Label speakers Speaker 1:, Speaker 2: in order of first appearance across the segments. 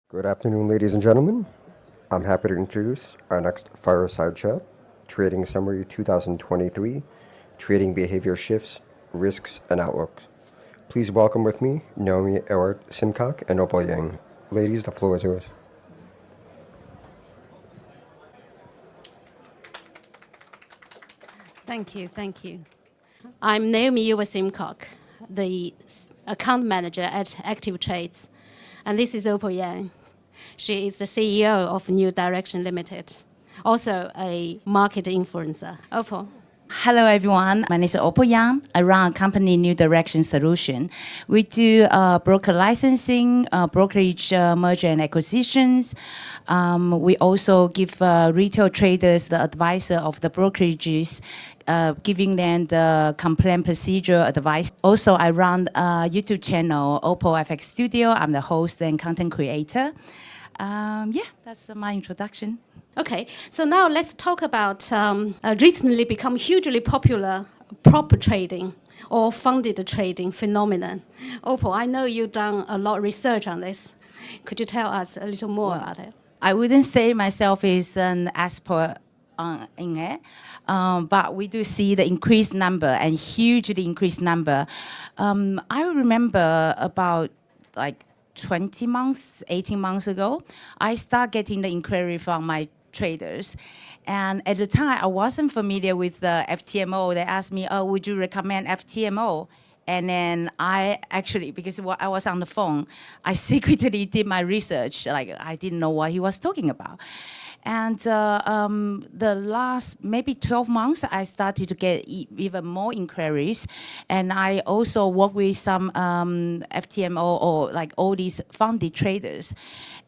Speaker 1: Good afternoon, ladies and gentlemen. I'm happy to introduce our next fireside chat, Trading Summary 2023, Trading Behavior Shifts, Risks, and Outlooks. Please welcome with me Naomi Ewart Simcock and Opal Yang. Ladies, the floor is yours.
Speaker 2: Thank you. I'm Naomi Ewart Simcock, the account manager at Active Trades, and this is Opal Yang. She is the CEO of New Direction Limited, also a market influencer. Opal.
Speaker 3: Hello everyone, my name is Opal Yang. I run a company New Direction Solution. We do broker licensing, brokerage merger and acquisitions. We also give retail traders the advisor of the brokerages, giving them the complaint procedure advice. Also, I run a YouTube channel, Opal FX Studio. I'm the host and content creator. That's my introduction.
Speaker 2: Okay, so now let's talk about recently become hugely popular prop trading or funded trading phenomenon. Opal, I know you've done a lot of research on this. Could you tell us a little more about it?
Speaker 3: I wouldn't say myself is an expert in it, but we do see the increased number and hugely increased number. I remember about 20 months, 18 months ago, I started getting the inquiry from my traders. And at the time, I wasn't familiar with the FTMO. They asked me, would you recommend FTMO? And then I actually, because I was on the phone, I secretly did my research. I didn't know what he was talking about. And the last maybe 12 months, I started to get even more inquiries. And I also work with some FTMO or all these funded traders.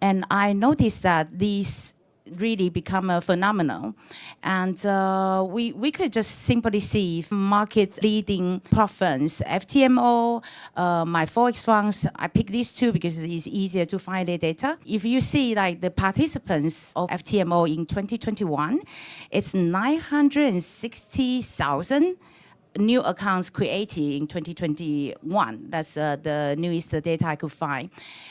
Speaker 3: And I noticed that these really become a phenomenon. And we could just simply see market leading prop funds, FTMO, my Forex funds. I picked these two because it's easier to find the data. If you see the participants of FTMO in 2021, it's 960,000 new accounts created in 2021. That's the newest data I could find.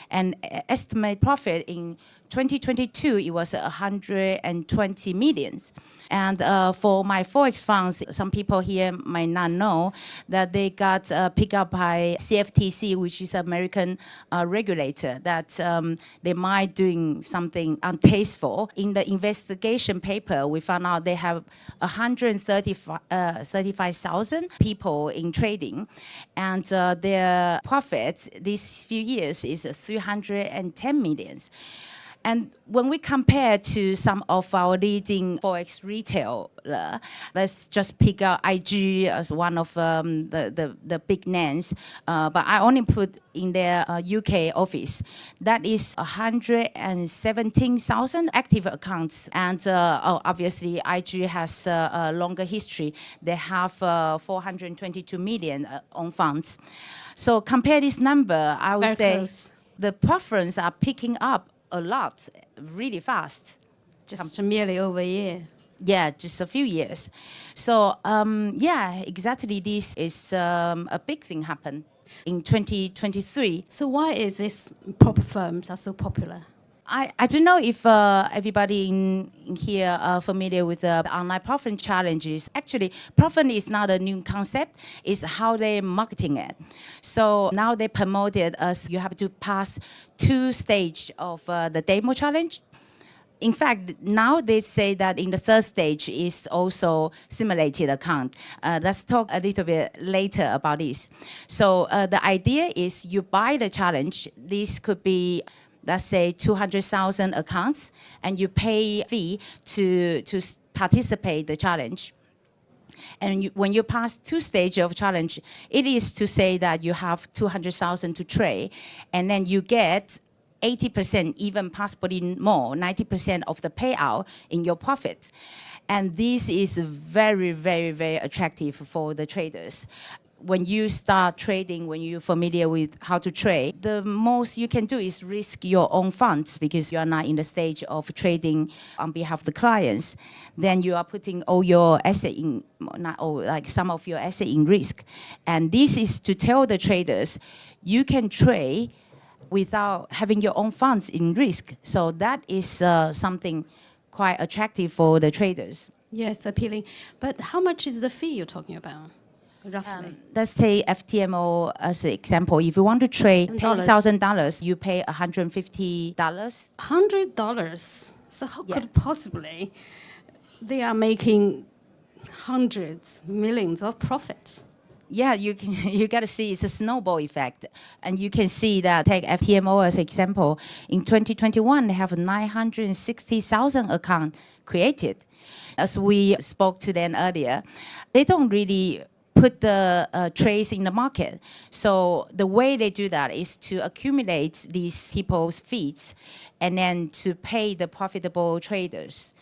Speaker 3: And estimated profit in 2022, it was 120 millions. And for my Forex funds, some people here might not know that they got picked up by CFTC, which is American regulator, that they might doing something untasteful. In the investigation paper, we found out they have 135,000 people in trading, and their profit these few years is 310 millions. And when we compare to some of our leading Forex retailer, let's just pick out IG as one of the big names, but I only put in their UK office. That is 117,000 active accounts. And obviously, IG has a longer history. They have 422 million on funds. So compare this number, I would say the preference are picking up a lot, really fast.
Speaker 2: Just merely over a year.
Speaker 3: Yeah, just a few years. So exactly, this is a big thing happen in 2023.
Speaker 2: So why is this prop firms are so popular?
Speaker 3: I don't know if everybody in here are familiar with the online prop firm challenges. Actually, prop firm is not a new concept. It's how they're marketing it. So now they promoted us. You have to pass 2 stages of the demo challenge. In fact, now they say that in the 3rd stage is also simulated account. Let's talk a little bit later about this. So the idea is you buy the challenge. This could be, let's say, 200,000 accounts, and you pay a fee to participate the challenge. And when you pass 2 stages of challenge, it is to say that you have 200,000 to trade, and then you get 80%, even possibly more, 90% of the payout in your profit. And this is very, very, very attractive for the traders. When you start trading, when you're familiar with how to trade, the most you can do is risk your own funds because you are not in the stage of trading on behalf of the clients. Then you are putting all your asset in, not all, some of your asset in risk. And this is to tell the traders, you can trade without having your own funds in risk. So that is something quite attractive for the traders.
Speaker 2: Yes, appealing. But how much is the fee you're talking about, roughly?
Speaker 3: Let's take FTMO as an example. If you want to trade $10,000, you pay $150.
Speaker 2: $100. So how could possibly they are making hundreds, millions of profits?
Speaker 3: Yeah, you got to see it's a snowball effect. And you can see that, take FTMO as an example. In 2021, they have 960,000 accounts created. As we spoke to them earlier, they don't really put the trades in the market. So the way they do that is to accumulate these people's fees and then to pay the profitable traders.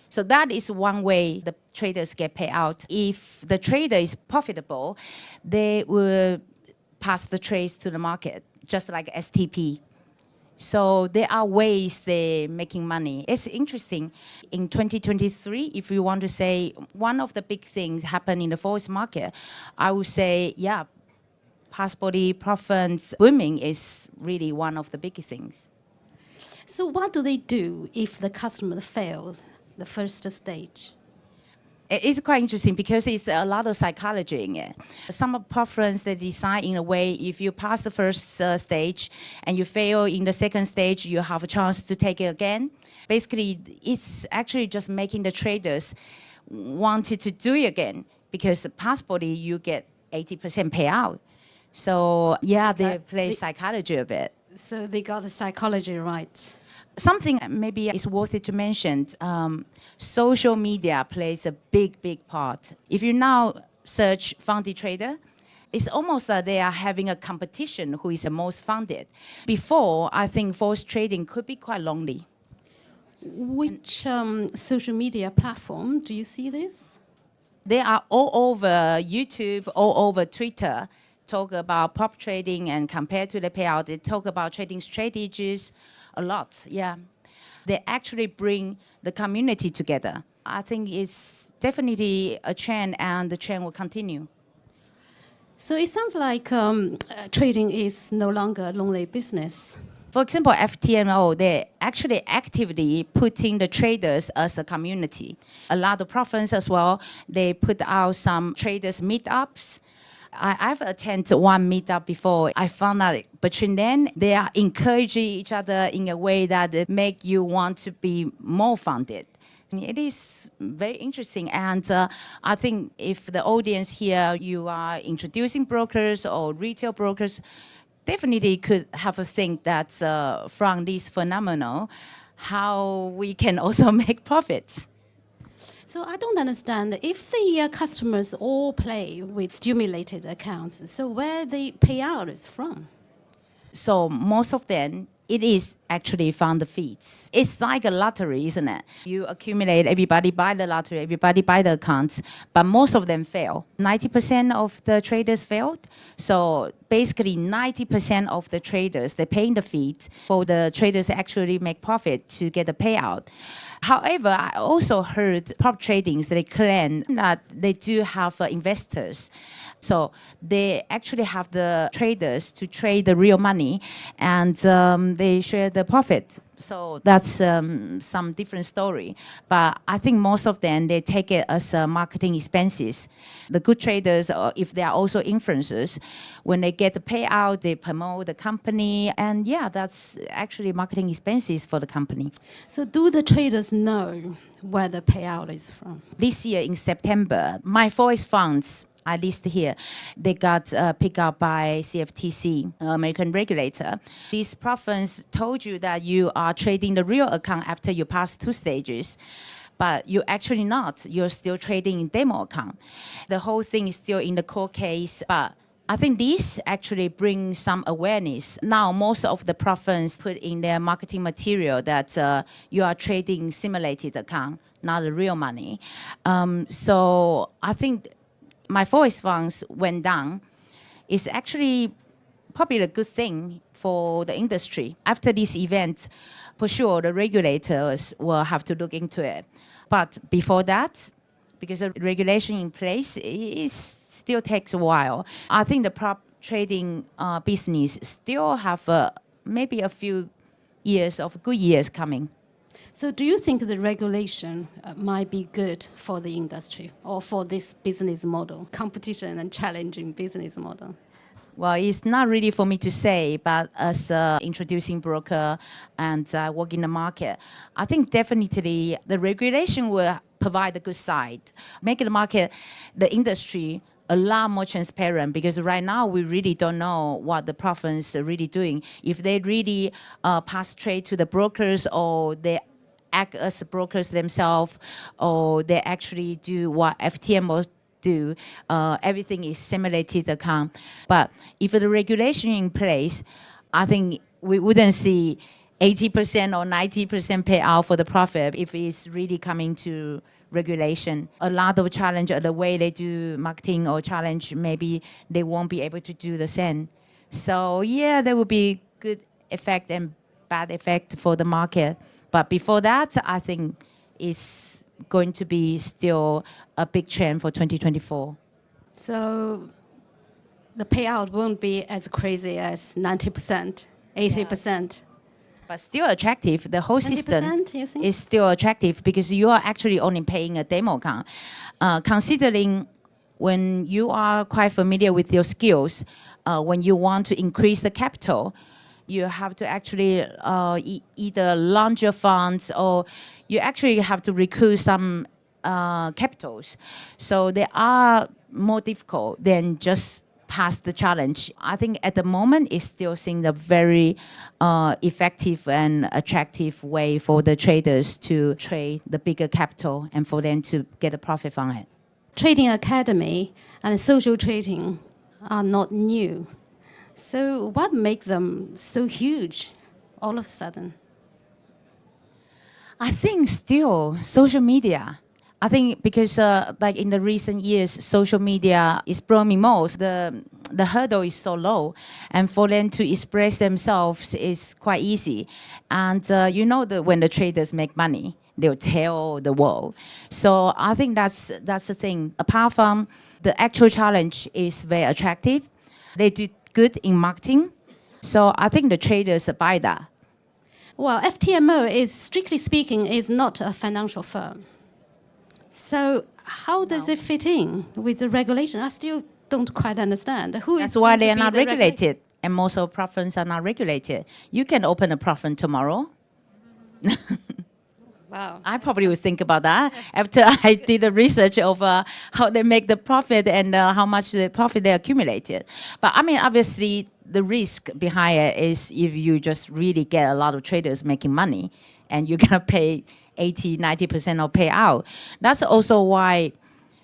Speaker 3: So that is one way the traders get paid out. If the trader is profitable, they will pass the trades to the market, just like STP. So there are ways they're making money. It's interesting. In 2023, if you want to say one of the big things happen in the forex market, I would say, yeah, passport profits booming is really one of the big things.
Speaker 2: So what do they do if the customer failed the first stage?
Speaker 3: It's quite interesting because it's a lot of psychology in it. Some preference they design in a way, if you pass the first stage and you fail in the second stage, you have a chance to take it again. Basically, it's actually just making the traders wanted to do it again because passport you get 80% payout. So yeah, they play psychology a bit.
Speaker 2: So they got the psychology right.
Speaker 3: Something maybe is worth it to mention, social media plays a big part. If you now search funded trader, it's almost like they are having a competition who is the most funded. Before, I think forex trading could be quite lonely.
Speaker 2: Which social media platform do you see this?
Speaker 3: They are all over YouTube, all over Twitter, talk about prop trading and compared to the payout, they talk about trading strategies a lot, yeah. They actually bring the community together. I think it's definitely a trend and the trend will continue.
Speaker 2: So it sounds like trading is no longer a lonely business.
Speaker 3: For example, FTMO, they're actually actively putting the traders as a community. A lot of provinces as well, they put out some traders meetups. I've attended one meetup before. I found out between them, they are encouraging each other in a way that make you want to be more funded. It is very interesting. And I think if the audience here, you are introducing brokers or retail brokers, definitely could have a think that from this phenomenon, how we can also make profits.
Speaker 2: So I don't understand, if the customers all play with stimulated accounts, so where the payout is from?
Speaker 3: So most of them, it is actually from the feeds. It's like a lottery, isn't it? You accumulate, everybody buy the lottery, everybody buy the accounts, but most of them fail. 90% of the traders failed. So basically 90% of the traders, they're paying the fees for the traders to actually make profit to get the payout. However, I also heard prop tradings, they claim that they do have investors. So they actually have the traders to trade the real money and they share the profit. So that's some different story. But I think most of them, they take it as marketing expenses. The good traders, if they are also influencers, when they get the payout, they promote the company. And yeah, that's actually marketing expenses for the company.
Speaker 2: So do the traders know where the payout is from?
Speaker 3: This year in September, my forex funds, I list here, they got picked up by CFTC, American regulator. This province told you that you are trading the real account after you pass 2 stages, but you're actually not. You're still trading in demo account. The whole thing is still in the court case, but I think this actually brings some awareness. Now, most of the province put in their marketing material that you are trading simulated account, not the real money. So I think my forex funds went down. It's actually probably a good thing for the industry. After this event, for sure, the regulators will have to look into it. But before that, because the regulation in place, it still takes a while. I think the prop trading business still have maybe a few years of good years coming.
Speaker 2: So do you think the regulation might be good for the industry or for this business model, competition and challenging business model?
Speaker 3: Well, it's not really for me to say, but as an introducing broker and work in the market, I think definitely the regulation will provide the good side, make the market, the industry, a lot more transparent, because right now we really don't know what the province are really doing. If they really pass trade to the brokers, or they act as brokers themselves, or they actually do what FTMO do, everything is simulated account. But if the regulation in place, I think we wouldn't see 80% or 90% payout for the profit if it's really coming to regulation. A lot of challenge the way they do marketing, or challenge maybe they won't be able to do the same. So yeah, there will be good effect and bad effect for the market. But before that, I think it's going to be still a big trend for 2024.
Speaker 2: So the payout won't be as crazy as 90%, 80%.
Speaker 3: But still attractive. The whole system
Speaker 2: 20%, you think?
Speaker 3: is still attractive, because you are actually only paying a demo account. Considering when you are quite familiar with your skills, when you want to increase the capital, you have to actually either launch your funds, or you actually have to recruit some capitals. So they are more difficult than just pass the challenge. I think at the moment it's still seeing a very effective and attractive way for the traders to trade the bigger capital and for them to get a profit from it.
Speaker 2: Trading academy and social trading are not new. So what makes them so huge all of a sudden?
Speaker 3: I think still social media. I think because like in the recent years, social media is blooming most. The hurdle is so low, and for them to express themselves is quite easy. And you know that when the traders make money, they'll tell the world. So I think that's the thing. Apart from the actual challenge is very attractive, they do good in marketing. So I think the traders buy that.
Speaker 2: Well, FTMO is, strictly speaking, is not a financial firm. So how does it fit in with the regulation? I still don't quite understand.
Speaker 3: That's why they are not regulated, and most of provinces are not regulated. You can open a province tomorrow.
Speaker 2: Wow.
Speaker 3: I probably would think about that after I did the research over how they make the profit and how much the profit they accumulated. But I mean, obviously, the risk behind it is if you just really get a lot of traders making money and you're going to pay 80, 90% of payout. That's also why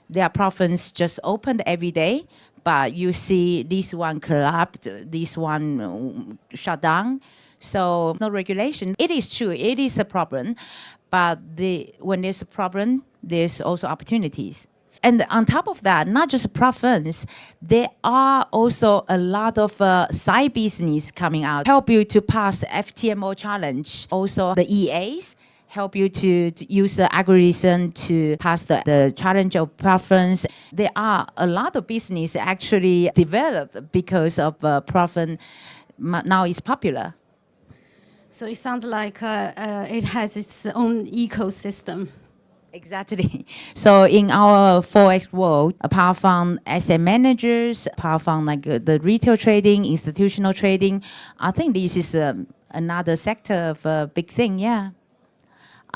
Speaker 3: their province just opened every day. But you see this one collapsed, this one shut down. So no regulation. It is true, it is a problem. But when there's a problem, there's also opportunities. And on top of that, not just a province, there are also a lot of side business coming out. Help you to pass the FTMO challenge. Also, the EAs help you to use the algorithm to pass the challenge of preference. There are a lot of business actually developed because of province now is popular.
Speaker 2: So it sounds like it has its own ecosystem.
Speaker 3: Exactly. So in our Forex world, apart from asset managers, apart from like the retail trading, institutional trading, I think this is another sector of a big thing, yeah.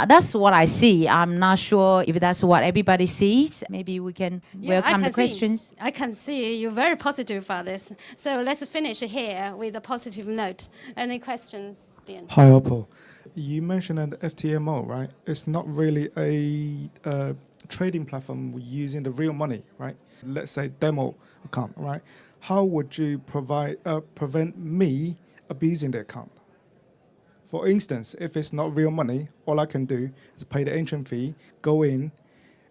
Speaker 3: That's what I see. I'm not sure if that's what everybody sees. Maybe we can welcome the questions.
Speaker 2: I can see you're very positive about this. So let's finish here with a positive note. Any questions, Dean?
Speaker 4: Hi, Oppo. You mentioned an FTMO, right? It's not really a trading platform using the real money, right? Let's say demo account, right? How would you prevent me abusing the account? For instance, if it's not real money, all I can do is pay the entrance fee, go in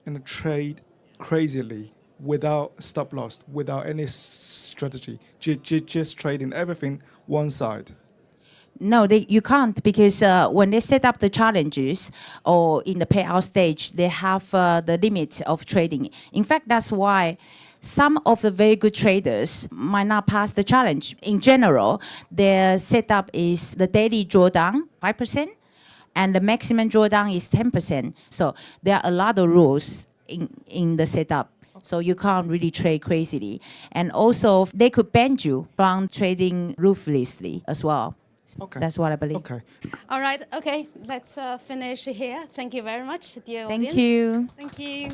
Speaker 4: and trade crazily without stop loss, without any strategy, just trading everything one side.
Speaker 3: No, you can't, because when they set up the challenges or in the payout stage, they have the limit of trading. In fact, that's why some of the very good traders might not pass the challenge. In general, their setup is the daily drawdown 5%, and the maximum drawdown is 10%. So there are a lot of rules in the setup. So you can't really trade crazily. And also, they could ban you from trading ruthlessly as well.
Speaker 4: Okay.
Speaker 3: That's what I believe.
Speaker 4: Okay.
Speaker 2: All right, okay, let's finish here. Thank you very much, dear
Speaker 3: Thank
Speaker 2: audience.
Speaker 3: you.
Speaker 2: Thank you.